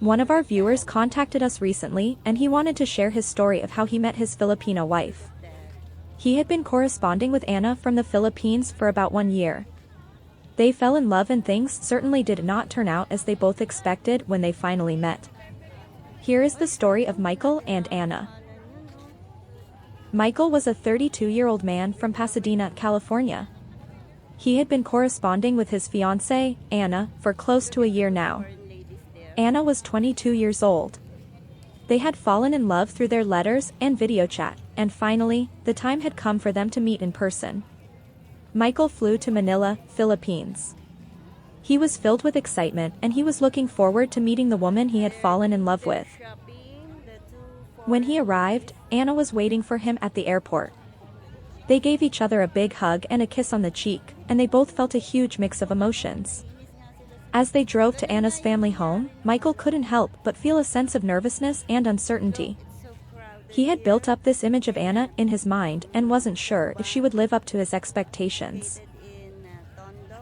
One of our viewers contacted us recently and he wanted to share his story of how he met his Filipina wife. He had been corresponding with Anna from the Philippines for about 1 year. They fell in love and things certainly did not turn out as they both expected when they finally met. Here is the story of Michael and Anna. Michael was a 32-year-old man from Pasadena, California. He had been corresponding with his fiancée, Anna, for close to a year now. Anna was 22 years old. They had fallen in love through their letters and video chat, and finally, the time had come for them to meet in person. Michael flew to Manila, Philippines. He was filled with excitement and he was looking forward to meeting the woman he had fallen in love with. When he arrived, Anna was waiting for him at the airport. They gave each other a big hug and a kiss on the cheek, and they both felt a huge mix of emotions. As they drove to Anna's family home, Michael couldn't help but feel a sense of nervousness and uncertainty. He had built up this image of Anna in his mind and wasn't sure if she would live up to his expectations.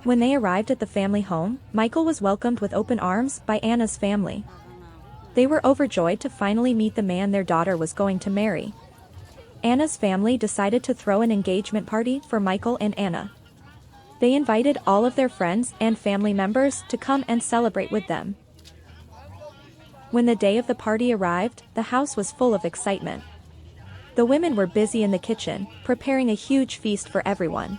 When they arrived at the family home, Michael was welcomed with open arms by Anna's family. They were overjoyed to finally meet the man their daughter was going to marry. Anna's family decided to throw an engagement party for Michael and Anna. They invited all of their friends and family members to come and celebrate with them. When the day of the party arrived, the house was full of excitement. The women were busy in the kitchen, preparing a huge feast for everyone.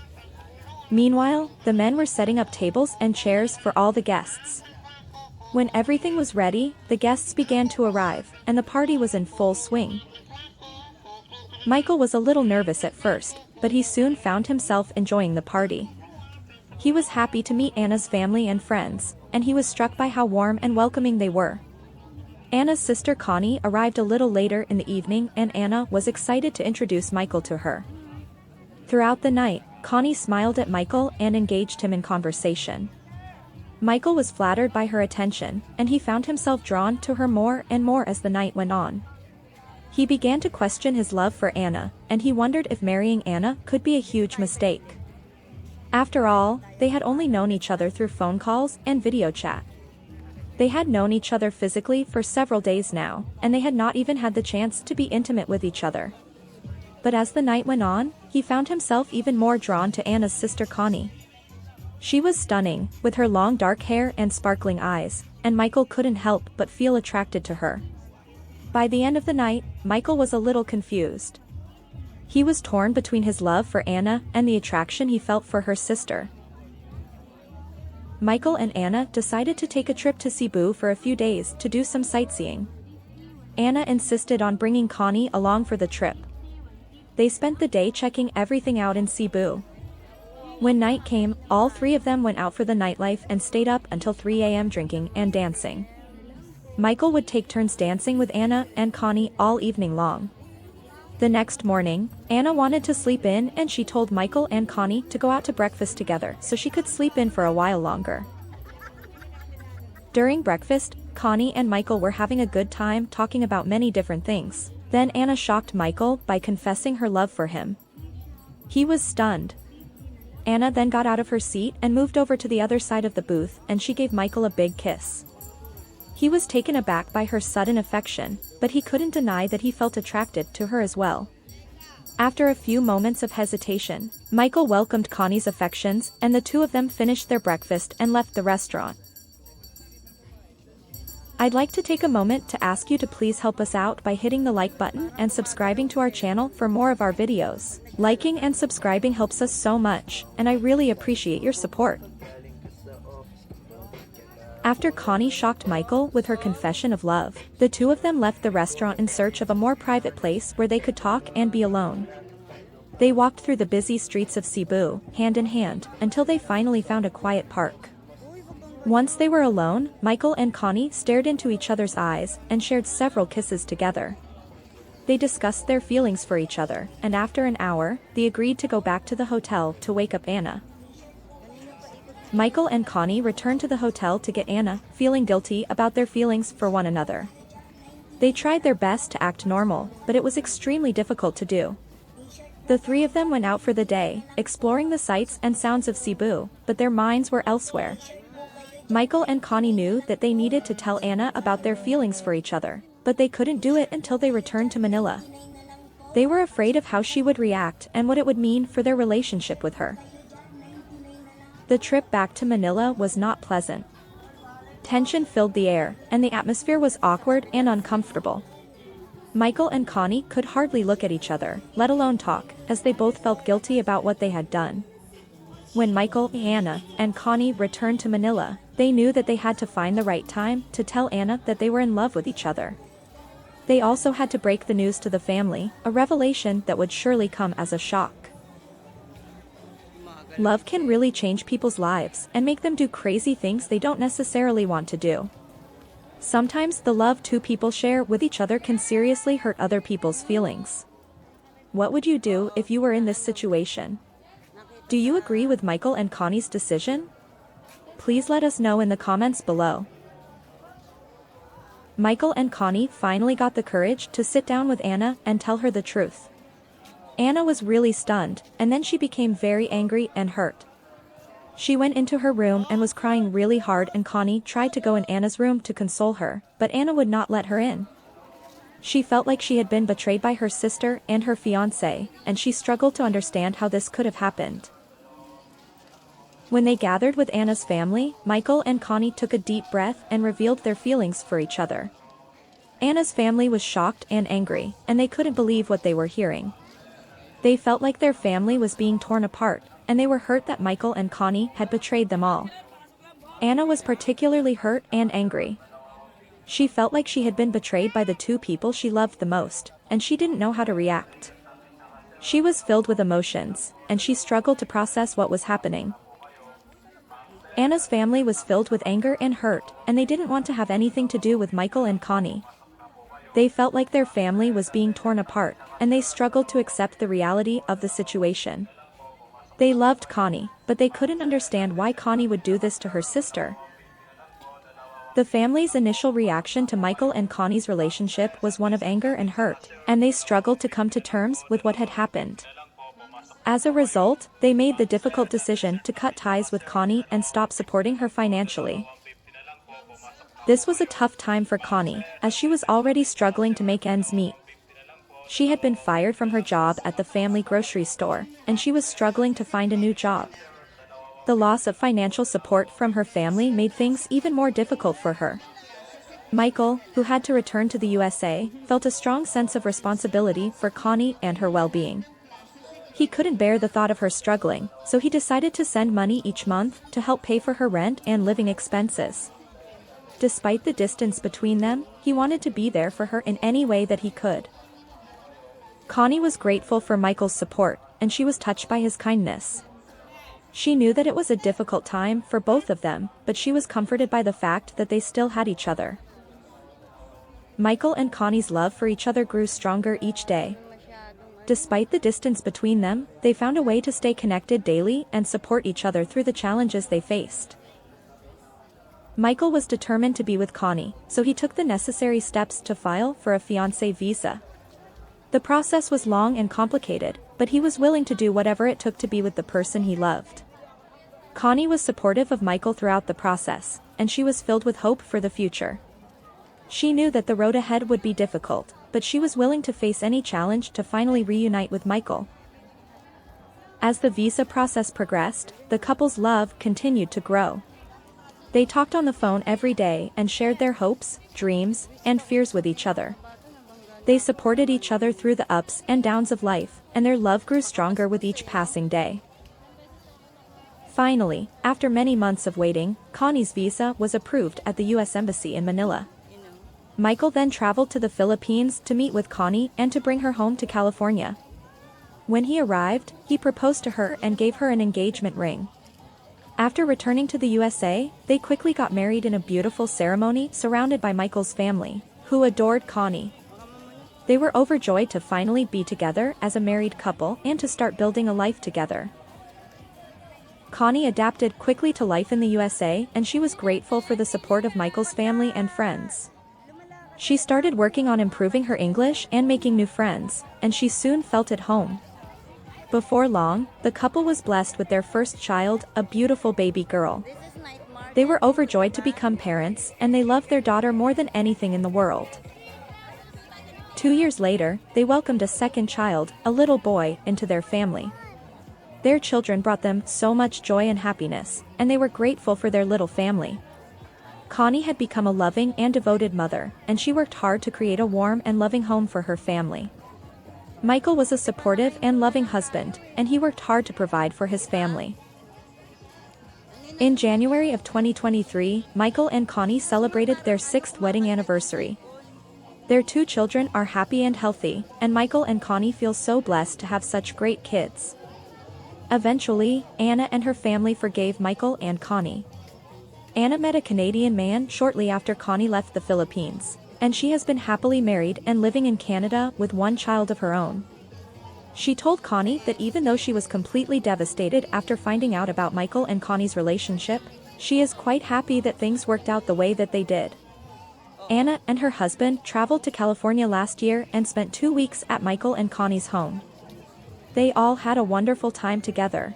Meanwhile, the men were setting up tables and chairs for all the guests. When everything was ready, the guests began to arrive, and the party was in full swing. Michael was a little nervous at first, but he soon found himself enjoying the party. He was happy to meet Anna's family and friends, and he was struck by how warm and welcoming they were. Anna's sister Connie arrived a little later in the evening and Anna was excited to introduce Michael to her. Throughout the night, Connie smiled at Michael and engaged him in conversation. Michael was flattered by her attention, and he found himself drawn to her more and more as the night went on. He began to question his love for Anna, and he wondered if marrying Anna could be a huge mistake. After all, they had only known each other through phone calls and video chat. They had known each other physically for several days now, and they had not even had the chance to be intimate with each other. But as the night went on, he found himself even more drawn to Anna's sister Connie. She was stunning, with her long dark hair and sparkling eyes, and Michael couldn't help but feel attracted to her. By the end of the night, Michael was a little confused. He was torn between his love for Anna and the attraction he felt for her sister. Michael and Anna decided to take a trip to Cebu for a few days to do some sightseeing. Anna insisted on bringing Connie along for the trip. They spent the day checking everything out in Cebu. When night came, all three of them went out for the nightlife and stayed up until 3 a.m. drinking and dancing. Michael would take turns dancing with Anna and Connie all evening long. The next morning, Anna wanted to sleep in and she told Michael and Connie to go out to breakfast together so she could sleep in for a while longer. During breakfast, Connie and Michael were having a good time talking about many different things. Then Anna shocked Michael by confessing her love for him. He was stunned. Anna then got out of her seat and moved over to the other side of the booth and she gave Michael a big kiss. He was taken aback by her sudden affection, but he couldn't deny that he felt attracted to her as well. After a few moments of hesitation, Michael welcomed Connie's affections and the two of them finished their breakfast and left the restaurant. I'd like to take a moment to ask you to please help us out by hitting the like button and subscribing to our channel for more of our videos. Liking and subscribing helps us so much, and I really appreciate your support. After Connie shocked Michael with her confession of love, the two of them left the restaurant in search of a more private place where they could talk and be alone. They walked through the busy streets of Cebu, hand in hand, until they finally found a quiet park. Once they were alone, Michael and Connie stared into each other's eyes and shared several kisses together. They discussed their feelings for each other, and after an hour, they agreed to go back to the hotel to wake up Anna. Michael and Connie returned to the hotel to get Anna, feeling guilty about their feelings for one another. They tried their best to act normal, but it was extremely difficult to do. The three of them went out for the day, exploring the sights and sounds of Cebu, but their minds were elsewhere. Michael and Connie knew that they needed to tell Anna about their feelings for each other, but they couldn't do it until they returned to Manila. They were afraid of how she would react and what it would mean for their relationship with her. The trip back to Manila was not pleasant. Tension filled the air, and the atmosphere was awkward and uncomfortable. Michael and Connie could hardly look at each other, let alone talk, as they both felt guilty about what they had done. When Michael, Anna, and Connie returned to Manila, they knew that they had to find the right time to tell Anna that they were in love with each other. They also had to break the news to the family, a revelation that would surely come as a shock. Love can really change people's lives and make them do crazy things they don't necessarily want to do. Sometimes the love two people share with each other can seriously hurt other people's feelings. What would you do if you were in this situation? Do you agree with Michael and Connie's decision? Please let us know in the comments below. Michael and Connie finally got the courage to sit down with Anna and tell her the truth. Anna was really stunned, and then she became very angry and hurt. She went into her room and was crying really hard, and Connie tried to go in Anna's room to console her, but Anna would not let her in. She felt like she had been betrayed by her sister and her fiancé, and she struggled to understand how this could have happened. When they gathered with Anna's family, Michael and Connie took a deep breath and revealed their feelings for each other. Anna's family was shocked and angry, and they couldn't believe what they were hearing. They felt like their family was being torn apart, and they were hurt that Michael and Connie had betrayed them all. Anna was particularly hurt and angry. She felt like she had been betrayed by the two people she loved the most, and she didn't know how to react. She was filled with emotions, and she struggled to process what was happening. Anna's family was filled with anger and hurt, and they didn't want to have anything to do with Michael and Connie. They felt like their family was being torn apart, and they struggled to accept the reality of the situation. They loved Connie, but they couldn't understand why Connie would do this to her sister. The family's initial reaction to Michael and Connie's relationship was one of anger and hurt, and they struggled to come to terms with what had happened. As a result, they made the difficult decision to cut ties with Connie and stop supporting her financially. This was a tough time for Connie, as she was already struggling to make ends meet. She had been fired from her job at the family grocery store, and she was struggling to find a new job. The loss of financial support from her family made things even more difficult for her. Michael, who had to return to the USA, felt a strong sense of responsibility for Connie and her well-being. He couldn't bear the thought of her struggling, so he decided to send money each month to help pay for her rent and living expenses. Despite the distance between them, he wanted to be there for her in any way that he could. Connie was grateful for Michael's support, and she was touched by his kindness. She knew that it was a difficult time for both of them, but she was comforted by the fact that they still had each other. Michael and Connie's love for each other grew stronger each day. Despite the distance between them, they found a way to stay connected daily and support each other through the challenges they faced. Michael was determined to be with Connie, so he took the necessary steps to file for a fiancé visa. The process was long and complicated, but he was willing to do whatever it took to be with the person he loved. Connie was supportive of Michael throughout the process, and she was filled with hope for the future. She knew that the road ahead would be difficult, but she was willing to face any challenge to finally reunite with Michael. As the visa process progressed, the couple's love continued to grow. They talked on the phone every day and shared their hopes, dreams, and fears with each other. They supported each other through the ups and downs of life, and their love grew stronger with each passing day. Finally, after many months of waiting, Connie's visa was approved at the U.S. Embassy in Manila. Michael then traveled to the Philippines to meet with Connie and to bring her home to California. When he arrived, he proposed to her and gave her an engagement ring. After returning to the USA, they quickly got married in a beautiful ceremony surrounded by Michael's family, who adored Connie. They were overjoyed to finally be together as a married couple and to start building a life together. Connie adapted quickly to life in the USA, and she was grateful for the support of Michael's family and friends. She started working on improving her English and making new friends, and she soon felt at home. Before long, the couple was blessed with their first child, a beautiful baby girl. They were overjoyed to become parents, and they loved their daughter more than anything in the world. 2 years later, they welcomed a second child, a little boy, into their family. Their children brought them so much joy and happiness, and they were grateful for their little family. Connie had become a loving and devoted mother, and she worked hard to create a warm and loving home for her family. Michael was a supportive and loving husband, and he worked hard to provide for his family. In January of 2023, Michael and Connie celebrated their 6th wedding anniversary. Their 2 children are happy and healthy, and Michael and Connie feel so blessed to have such great kids. Eventually, Anna and her family forgave Michael and Connie. Anna met a Canadian man shortly after Connie left the Philippines, and she has been happily married and living in Canada with 1 child of her own. She told Connie that even though she was completely devastated after finding out about Michael and Connie's relationship, she is quite happy that things worked out the way that they did. Anna and her husband traveled to California last year and spent 2 weeks at Michael and Connie's home. They all had a wonderful time together.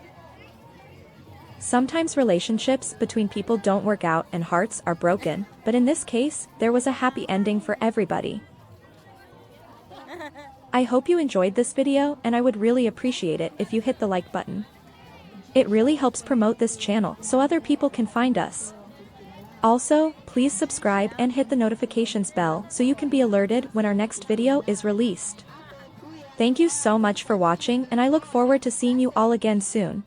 Sometimes relationships between people don't work out and hearts are broken, but in this case, there was a happy ending for everybody. I hope you enjoyed this video, and I would really appreciate it if you hit the like button. It really helps promote this channel so other people can find us. Also, please subscribe and hit the notifications bell so you can be alerted when our next video is released. Thank you so much for watching, and I look forward to seeing you all again soon.